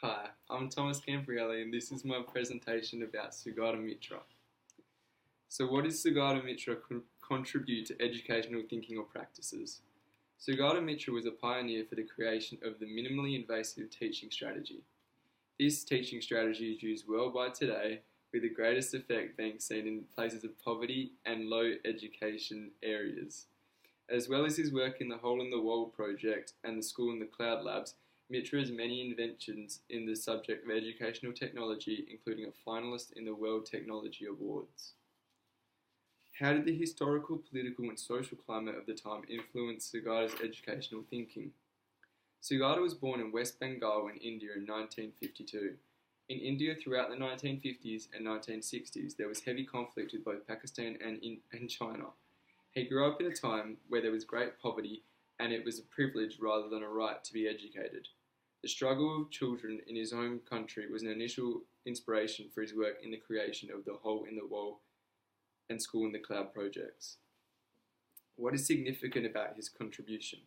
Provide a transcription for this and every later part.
Hi, I'm Thomas Camprielli and this is my presentation about Sugata Mitra. So what does Sugata Mitra contribute to educational thinking or practices? Sugata Mitra was a pioneer for the creation of the minimally invasive teaching strategy. This teaching strategy is used worldwide today, with the greatest effect being seen in places of poverty and low education areas. As well as his work in the Hole in the Wall project and the School in the Cloud labs, Mitra has many inventions in the subject of educational technology, including a finalist in the World Technology Awards. How did the historical, political and social climate of the time influence Sugata's educational thinking? Sugata was born in West Bengal in India in 1952. In India throughout the 1950s and 1960s, there was heavy conflict with both Pakistan and China. He grew up in a time where there was great poverty and it was a privilege rather than a right to be educated. The struggle of children in his home country was an initial inspiration for his work in the creation of the Hole in the Wall and School in the Cloud projects. What is significant about his contribution?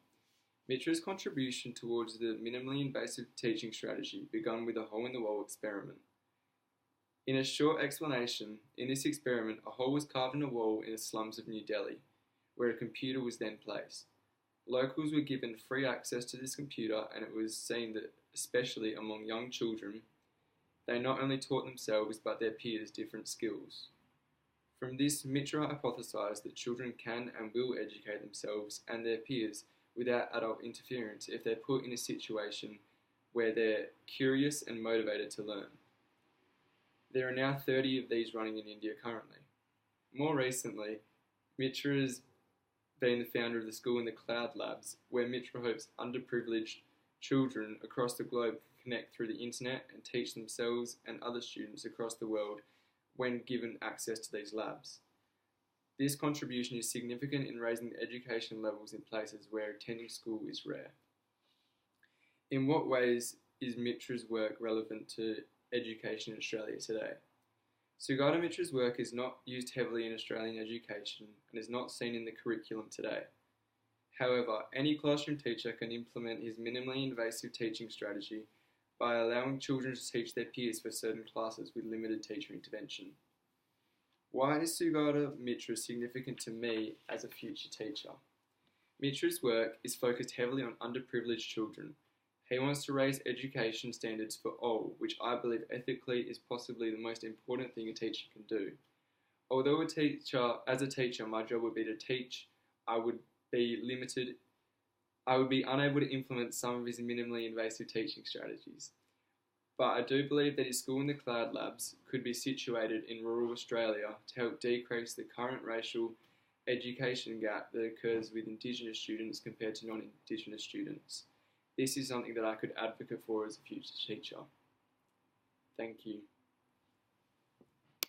Mitra's contribution towards the minimally invasive teaching strategy began with a hole in the wall experiment. In a short explanation, in this experiment, a hole was carved in a wall in the slums of New Delhi, where a computer was then placed. Locals were given free access to this computer, and it was seen that, especially among young children, they not only taught themselves but their peers different skills. From this, Mitra hypothesized that children can and will educate themselves and their peers without adult interference if they're put in a situation where they're curious and motivated to learn. There are now 30 of these running in India currently. More recently, Mitra has been the founder of the School in the Cloud labs, where Mitra hopes underprivileged children across the globe can connect through the internet and teach themselves and other students across the world when given access to these labs. This contribution is significant in raising the education levels in places where attending school is rare. In what ways is Mitra's work relevant to education in Australia today? Sugata Mitra's work is not used heavily in Australian education and is not seen in the curriculum today. However, any classroom teacher can implement his minimally invasive teaching strategy by allowing children to teach their peers for certain classes with limited teacher intervention. Why is Sugata Mitra significant to me as a future teacher? Mitra's work is focused heavily on underprivileged children. He wants to raise education standards for all, which I believe ethically is possibly the most important thing a teacher can do. Although as a teacher, my job would be to teach, I would be unable to implement some of his minimally invasive teaching strategies. But I do believe that his School in the Cloud labs could be situated in rural Australia to help decrease the current racial education gap that occurs with Indigenous students compared to non-Indigenous students. This is something that I could advocate for as a future teacher. Thank you.